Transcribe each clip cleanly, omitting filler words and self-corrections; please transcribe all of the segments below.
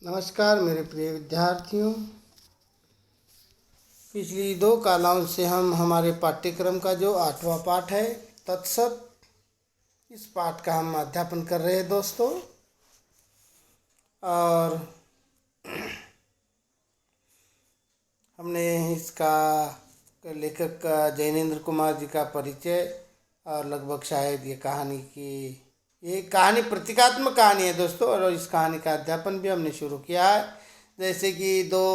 नमस्कार मेरे प्रिय विद्यार्थियों। पिछली दो कलाओं से हम हमारे पाठ्यक्रम का जो 8वां पाठ है तत्सत, इस पाठ का हम अध्यापन कर रहे हैं दोस्तों। और हमने इसका लेखक का जैनेन्द्र कुमार जी का परिचय और लगभग शायद ये कहानी प्रतीकात्मक कहानी है दोस्तों, और इस कहानी का अध्यापन भी हमने शुरू किया है। जैसे कि दो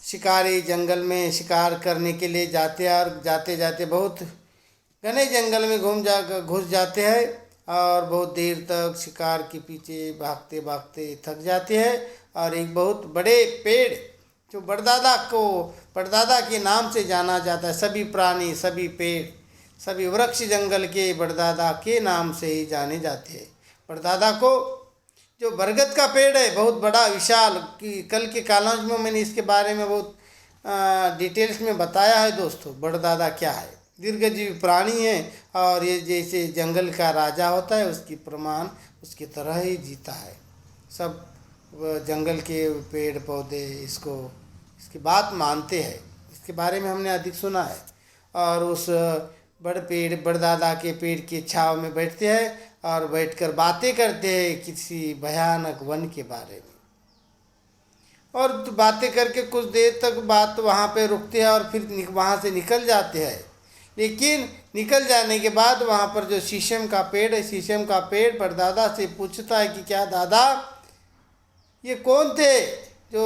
शिकारी जंगल में शिकार करने के लिए जाते हैं और जाते जाते बहुत घने जंगल में घुस जाते हैं और बहुत देर तक शिकार के पीछे भागते भागते थक जाते हैं। और एक बहुत बड़े पेड़ जो बड़दादा के नाम से जाना जाता है, सभी प्राणी, सभी पेड़, सभी वृक्ष जंगल के बड़दादा के नाम से ही जाने जाते हैं। बड़दादा को जो बरगद का पेड़ है, बहुत बड़ा विशाल, कि कल के कॉलेज में मैंने इसके बारे में बहुत डिटेल्स में बताया है दोस्तों। बड़दादा क्या है? दीर्घजीवी प्राणी है और ये जैसे जंगल का राजा होता है उसकी प्रमाण उसकी तरह ही जीता है। सब जंगल के पेड़ पौधे इसकी बात मानते हैं। इसके बारे में हमने अधिक सुना है। और उस बड़दादा के पेड़ की छांव में बैठते हैं और बैठकर बातें करते हैं किसी भयानक वन के बारे में। और बातें करके कुछ देर तक बात वहाँ पे रुकते हैं और फिर वहाँ से निकल जाते हैं। लेकिन निकल जाने के बाद वहाँ पर जो शीशम का पेड़ है, शीशम का पेड़ बड़दादा से पूछता है कि क्या दादा, ये कौन थे जो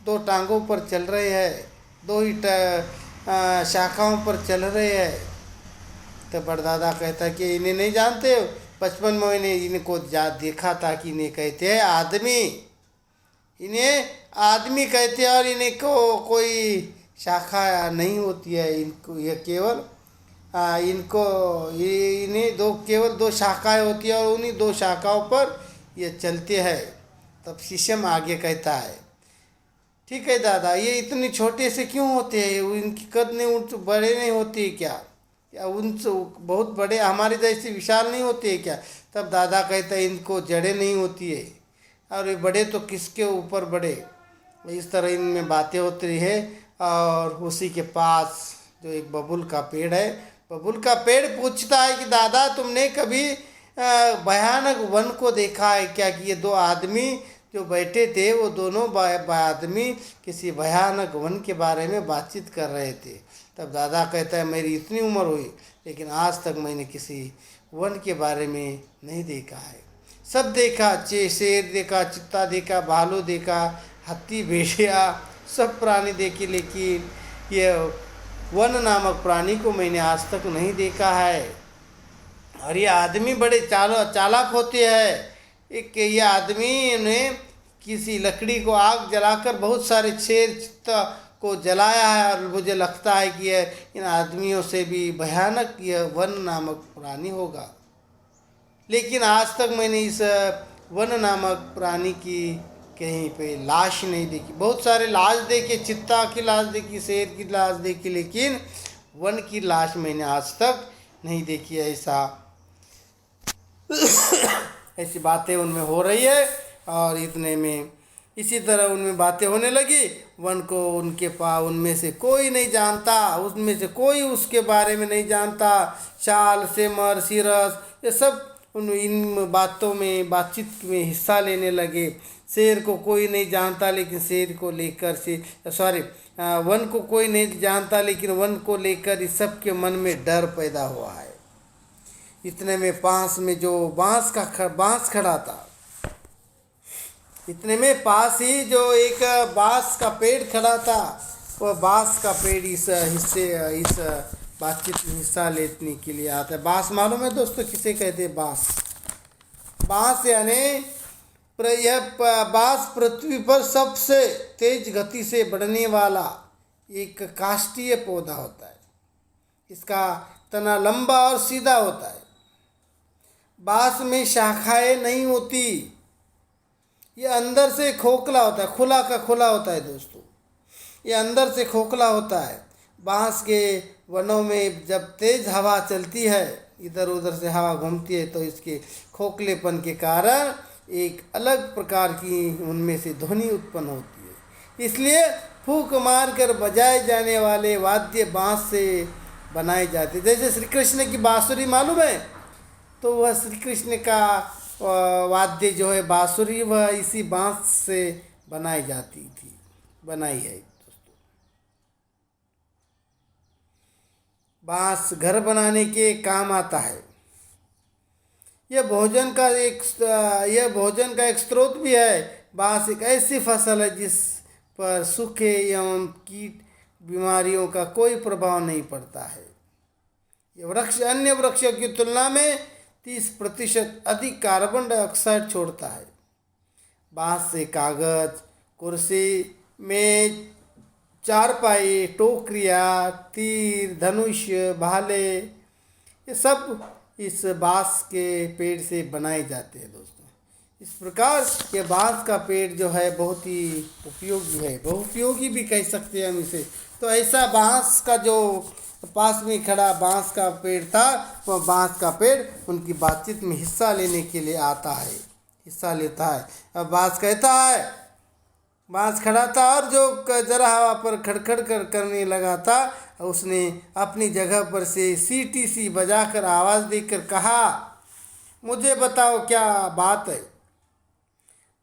दो टांगों पर चल रहे हैं, दो ही शाखाओं पर चल रहे हैं? तो बड़दादा कहता है कि इन्हें नहीं जानते हो, बचपन में मैंने इनको देखा था कि इन्हें कहते हैं आदमी, इन्हें आदमी कहते हैं और इन्हें कोई शाखा नहीं होती है। इनको ये केवल इन्हें केवल दो शाखाएं होती है और उन्हीं दो शाखाओं पर ये चलते हैं। तब शीशम आगे कहता है, ठीक है दादा, ये इतने छोटे से क्यों होते हैं? इनकी कद नहीं बड़े नहीं होती क्या? या उनसे बहुत बड़े हमारे जैसे विशाल नहीं होते हैं क्या? तब दादा कहता है इनको जड़ें नहीं होती है और ये बड़े तो किसके ऊपर बड़े। इस तरह इनमें बातें होती है। और उसी के पास जो एक बबूल का पेड़ है, बबूल का पेड़ पूछता है कि दादा, तुमने कभी भयानक वन को देखा है क्या? कि ये दो आदमी जो बैठे थे वो दोनों आदमी किसी भयानक वन के बारे में बातचीत कर रहे थे। तब दादा कहता है मेरी इतनी उम्र हुई लेकिन आज तक मैंने किसी वन के बारे में नहीं देखा है। सब देखा, शेर देखा, चित्ता देखा, भालू देखा, हाथी, भेड़िया, सब प्राणी देखे, लेकिन ये वन नामक प्राणी को मैंने आज तक नहीं देखा है। और ये आदमी बड़े चालाक होते हैं। ये आदमी ने किसी लकड़ी को आग जलाकर बहुत सारे शेर चित्ता को जलाया है और मुझे लगता है कि इन आदमियों से भी भयानक यह वन नामक प्राणी होगा। लेकिन आज तक मैंने इस वन नामक प्राणी की कहीं पे लाश नहीं देखी। बहुत सारे लाश देखे, चित्ता की लाश देखी, शेर की लाश देखी, लेकिन वन की लाश मैंने आज तक नहीं देखी। ऐसी बातें उनमें हो रही है। और इतने में इसी तरह उनमें बातें होने लगी। वन को उनमें से कोई नहीं जानता, उसमें से कोई उसके बारे में नहीं जानता। शाल, सेमर, सिरस, ये सब इन बातचीत में हिस्सा लेने लगे। शेर को कोई नहीं जानता लेकिन शेर को लेकर वन को कोई नहीं जानता लेकिन वन को लेकर इस सब के मन में डर पैदा हुआ है। इतने में पास में जो बांस खड़ा था, इतने में पास ही जो एक बांस का पेड़ खड़ा था, वह बांस का पेड़ इस बातचीत में हिस्सा लेने के लिए आता है। बांस मालूम है दोस्तों किसे कहते हैं? बांस यानी यह बांस पृथ्वी पर सबसे तेज गति से बढ़ने वाला एक काष्ठीय पौधा होता है। इसका तना लंबा और सीधा होता है। बांस में शाखाएं नहीं होती, ये अंदर से खोखला होता है, खुला का खुला होता है दोस्तों। ये अंदर से खोखला होता है। बांस के वनों में जब तेज हवा चलती है, इधर उधर से हवा घूमती है, तो इसके खोखलेपन के कारण एक अलग प्रकार की उनमें से ध्वनि उत्पन्न होती है। इसलिए फूंक मार कर बजाए जाने वाले वाद्य बांस से बनाए जाते। जैसे श्री कृष्ण की बांसुरी मालूम है, तो वह श्री कृष्ण का वाद्य जो है बांसुरी, वह इसी बांस से बनाई जाती थी, बनाई है। बांस घर बनाने के काम आता है। यह भोजन का एक स्रोत भी है। बांस एक ऐसी फसल है जिस पर सूखे एवं कीट बीमारियों का कोई प्रभाव नहीं पड़ता है। यह वृक्ष अन्य वृक्षों की तुलना में 30% अधिक कार्बन डाइऑक्साइड छोड़ता है। बांस से कागज, कुर्सी, मेज, चारपाई, टोकरियाँ, तीर, धनुष, भाले, ये सब इस बांस के पेड़ से बनाए जाते हैं दोस्तों। इस प्रकार ये बांस का पेड़ जो है बहुत ही उपयोगी है, बहुपयोगी भी कह सकते हैं हम इसे। तो ऐसा बांस का जो पास में खड़ा बांस का पेड़ था, वह बांस का पेड़ उनकी बातचीत में हिस्सा लेने के लिए आता है, हिस्सा लेता है। अब बांस कहता है, बांस खड़ा था और जो जरा हवा पर खड़खड़ करने लगा था, उसने अपनी जगह पर से सीटी सी बजाकर आवाज़ देकर कहा, मुझे बताओ क्या बात है।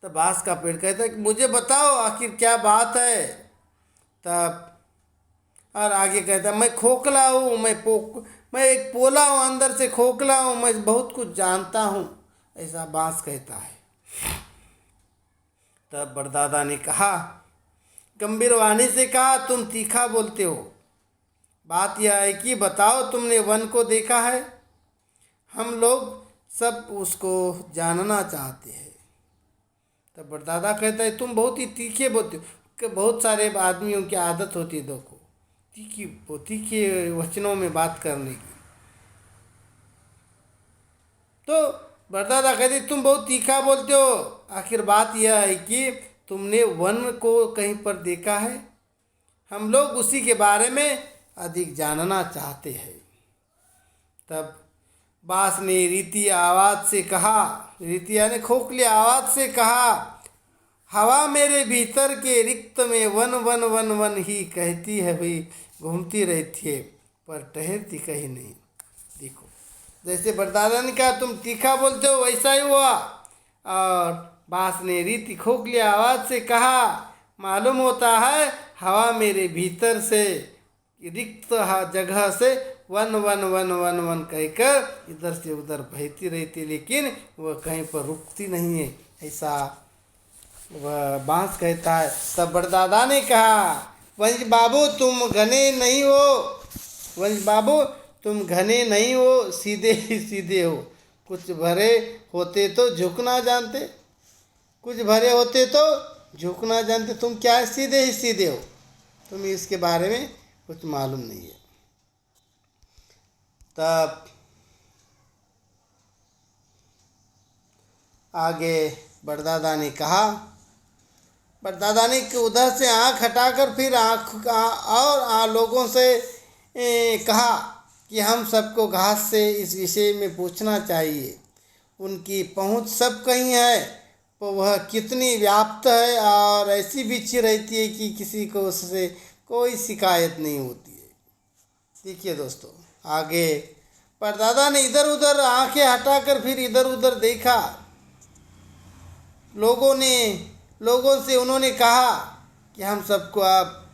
तब बांस का पेड़ कहता है कि मुझे बताओ आखिर क्या बात है। तब और आगे कहता है, मैं खोखला हूँ, मैं एक पोला हूँ, अंदर से खोखला हूँ, मैं बहुत कुछ जानता हूँ, ऐसा बांस कहता है। तब बड़दादा ने कहा, गंभीर वाणी से कहा, तुम तीखा बोलते हो। बात यह है कि बताओ, तुमने वन को देखा है? हम लोग सब उसको जानना चाहते हैं। तब बड़दादा कहता है, तुम बहुत ही तीखे बोलते हो। कि बहुत सारे आदमियों की आदत होती है देखो, तीखे वचनों में बात करने की। तो बड़दादा कहते, तुम बहुत तीखा बोलते हो। आखिर बात यह है कि तुमने वन को कहीं पर देखा है? हम लोग उसी के बारे में अधिक जानना चाहते हैं। तब बांस ने रीति आवाज़ से कहा, रीति यानी खोखली आवाज़ से कहा, हवा मेरे भीतर के रिक्त में वन वन वन वन ही कहती है हुई घूमती रहती है, पर ठहरती कहीं नहीं। देखो, जैसे बड़दादा ने कहा तुम तीखा बोलते हो, वैसा ही हुआ। और बांस ने रीति खोखली आवाज़ से कहा, मालूम होता है हवा मेरे भीतर से रिक्त जगह से one one one one one कहकर इधर से उधर बहती रहती, लेकिन वह कहीं पर रुकती नहीं है, ऐसा वह बांस कहता है। तब बड़दादा ने कहा, वंश बाबू तुम घने नहीं हो, वंश बाबू तुम घने नहीं हो, सीधे ही सीधे हो। कुछ भरे होते तो झुकना जानते, कुछ भरे होते तो झुकना जानते। तुम क्या सीधे ही सीधे हो, तुम्हें इसके बारे में कुछ मालूम नहीं है। तब आगे बड़दादा ने कहा, बड़दादा ने उधर से आँख हटाकर फिर लोगों से कहा कि हम सबको घास से इस विषय में पूछना चाहिए। उनकी पहुँच सब कहीं है, तो वह कितनी व्याप्त है और ऐसी बिछी रहती है कि किसी को उससे कोई शिकायत नहीं होती है। देखिए दोस्तों, आगे परदादा ने इधर उधर आंखें हटाकर फिर इधर उधर देखा। लोगों से उन्होंने कहा कि हम सबको अब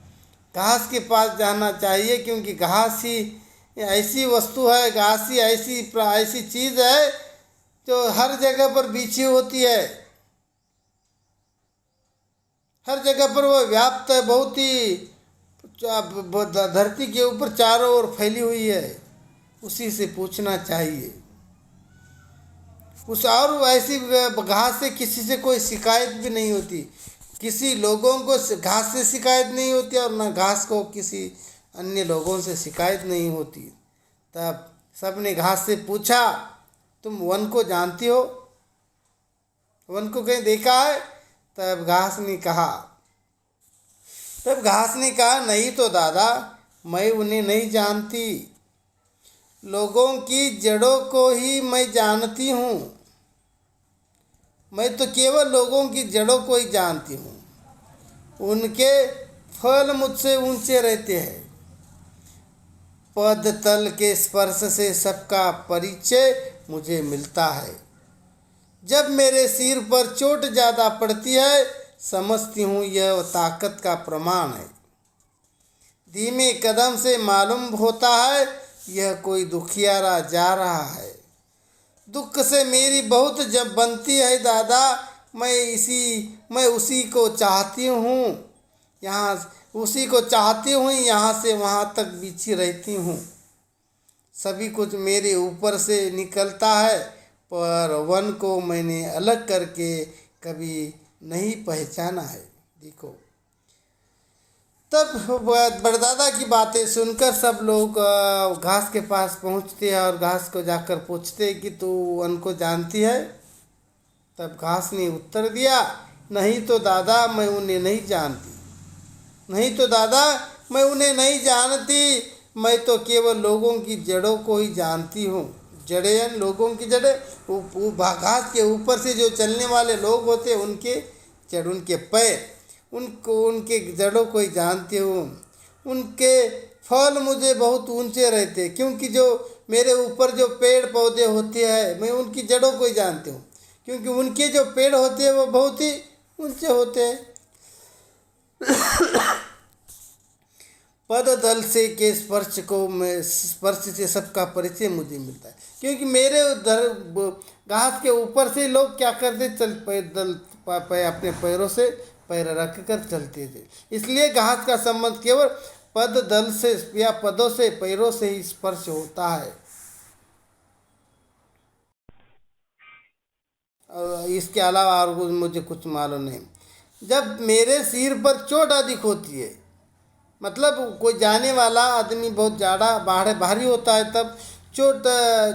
घास के पास जाना चाहिए, क्योंकि घास ही ऐसी वस्तु है, घास ही ऐसी चीज़ है जो हर जगह पर बिछी होती है, हर जगह पर वो व्याप्त है, बहुत ही धरती के ऊपर चारों ओर फैली हुई है। उसी से पूछना चाहिए। और ऐसी घास से किसी से कोई शिकायत भी नहीं होती, किसी लोगों को घास से शिकायत नहीं होती और न घास को किसी अन्य लोगों से शिकायत नहीं होती। तब सबने घास से पूछा, तुम वन को जानती हो? वन को कहीं देखा है? तब घास ने कहा, नहीं तो दादा, मैं उन्हें नहीं जानती। लोगों की जड़ों को ही मैं जानती हूँ। मैं तो केवल लोगों की जड़ों को ही जानती हूँ, उनके फल मुझसे ऊंचे रहते हैं। पद तल के स्पर्श से सबका परिचय मुझे मिलता है। जब मेरे सिर पर चोट ज़्यादा पड़ती है, समझती हूँ यह ताकत का प्रमाण है। धीमे कदम से मालूम होता है यह कोई दुखियारा जा रहा है। दुख से मेरी बहुत जब बनती है दादा, मैं उसी को चाहती हूँ, यहाँ से वहाँ तक बिछी रहती हूँ। सभी कुछ मेरे ऊपर से निकलता है, पर वन को मैंने अलग करके कभी नहीं पहचाना है। देखो, तब बड़दादा की बातें सुनकर सब लोग घास के पास पहुंचते हैं और घास को जाकर पूछते कि तू वन को जानती है? तब घास ने उत्तर दिया, नहीं तो दादा मैं उन्हें नहीं जानती। मैं तो केवल लोगों की जड़ों को ही जानती हूँ। जड़ें, लोगों की जड़ें, घास के ऊपर से जो चलने वाले लोग होते हैं उनके जड़, उनके पैर, उनके जड़ों को ही जानती हूँ। उनके फल मुझे बहुत ऊंचे रहते, क्योंकि जो मेरे ऊपर जो पेड़ पौधे होते हैं मैं उनकी जड़ों को ही जानती हूँ, क्योंकि उनके जो पेड़ होते हैं वो बहुत ही ऊंचे होते हैं। पद दल से के स्पर्श से सबका परिचय मुझे मिलता है, क्योंकि मेरे घास के ऊपर से लोग क्या करते, अपने पैरों से पैर रख कर चलते थे। इसलिए घास का संबंध केवल पद दल से या पदों से, पैरों से ही स्पर्श होता है। और इसके अलावा और मुझे कुछ मालूम नहीं। जब मेरे सिर पर चोट अधिक होती है, मतलब कोई जाने वाला आदमी बहुत भारी होता है, तब चोट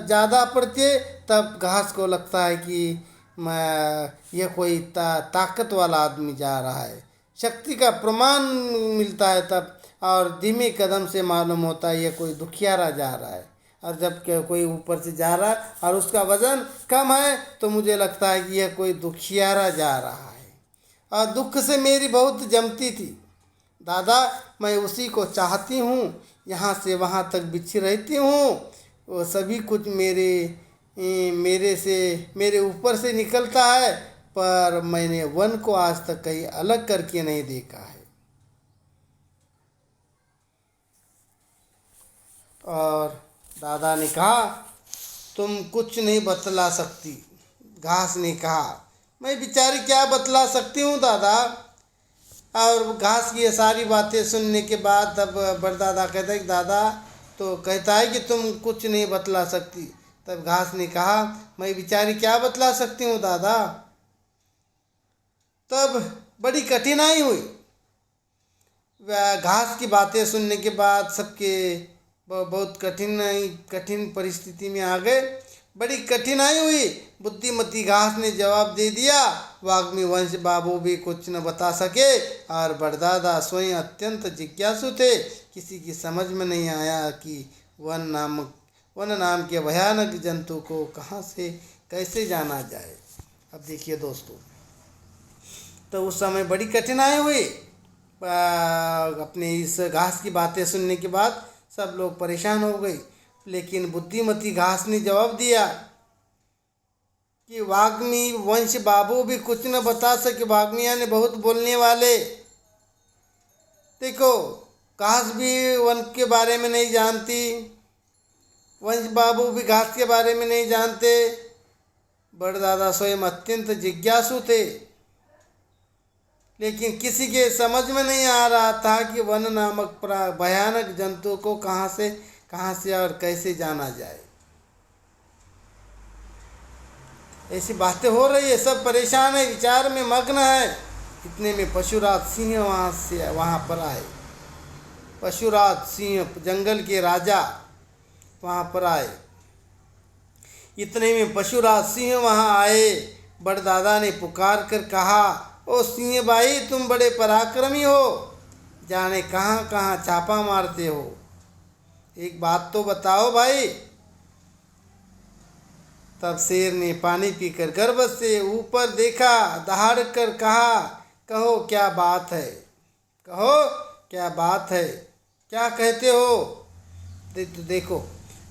ज़्यादा पड़ती है, तब घास को लगता है कि यह कोई ताकत वाला आदमी जा रहा है, शक्ति का प्रमाण मिलता है तब। और धीमे कदम से मालूम होता है यह कोई दुखियारा जा रहा है। और जब कोई ऊपर से जा रहा है और उसका वजन कम है, तो मुझे लगता है कि यह कोई दुखियारा जा रहा है। और दुख से मेरी बहुत जमती थी दादा, मैं उसी को चाहती हूँ, यहाँ से वहाँ तक बिछी रहती हूँ। वो सभी कुछ मेरे ऊपर से निकलता है, पर मैंने वन को आज तक कहीं अलग करके नहीं देखा है। और दादा ने कहा, तुम कुछ नहीं बतला सकती। घास ने कहा, मैं बेचारी क्या बतला सकती हूँ दादा। और घास की ये सारी बातें सुनने के बाद तब बड़दादा कहता है कि दादा तो कहता है कि तुम कुछ नहीं बतला सकती। तब घास ने कहा, मैं बेचारी क्या बतला सकती हूँ दादा। तब बड़ी कठिनाई हुई। घास की बातें सुनने के बाद सबके बहुत कठिन परिस्थिति में आ गए। बड़ी कठिनाई हुई। बुद्धिमती घास ने जवाब दे दिया, वाग्मी वंश बाबू भी कुछ न बता सके और बड़दादा स्वयं अत्यंत जिज्ञासु थे। किसी की समझ में नहीं आया कि वन नाम के भयानक जंतु को कहाँ से कैसे जाना जाए। अब देखिए दोस्तों, तो उस समय बड़ी कठिनाई हुई। अपने इस घास की बातें सुनने के बाद सब लोग परेशान हो गए, लेकिन बुद्धिमती घास ने जवाब दिया कि वाग्मी वंश बाबू भी कुछ न बता सके। वाग्मी यानी बहुत बोलने वाले। देखो, घास भी वन के बारे में नहीं जानती, वंश बाबू भी घास के बारे में नहीं जानते। बड़दादा स्वयं अत्यंत जिज्ञासु थे, लेकिन किसी के समझ में नहीं आ रहा था कि वन नामक भयानक जंतु को कहाँ से और कैसे जाना जाए। ऐसी बातें हो रही है, सब परेशान है, विचार में मग्न है। इतने में पशुराज सिंह वहाँ पर आए। पशुराज सिंह, जंगल के राजा, वहाँ पर आए। इतने में पशुराज सिंह वहाँ आए। बड़दादा ने पुकार कर कहा, ओ सिंह भाई, तुम बड़े पराक्रमी हो, जाने कहाँ कहाँ छापा मारते हो। एक बात तो बताओ भाई। तब शेर ने पानी पीकर गर्व से ऊपर देखा, दहाड़ कर कहा, कहो क्या बात है, कहो क्या बात है, क्या कहते हो। तो देखो,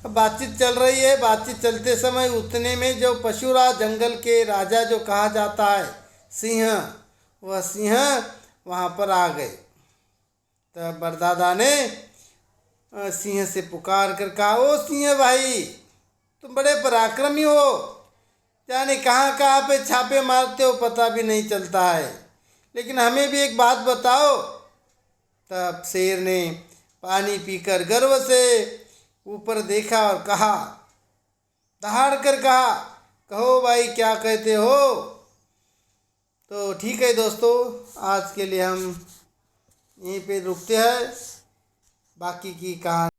अब बातचीत चल रही है। बातचीत चलते समय उतने में जो पशुराज, जंगल के राजा जो कहा जाता है सिंह, वह सिंह वहाँ पर आ गए। तब बरदादा ने सिंह से पुकार कर कहा, ओ सिंह भाई, तुम बड़े पराक्रमी हो, जाने कहाँ कहाँ पे छापे मारते हो पता भी नहीं चलता है, लेकिन हमें भी एक बात बताओ। तब शेर ने पानी पीकर गर्व से ऊपर देखा और कहा, दहाड़ कर कहा, कहो भाई क्या कहते हो। तो ठीक है दोस्तों, आज के लिए हम यहीं पे रुकते हैं, बाकी की कहानी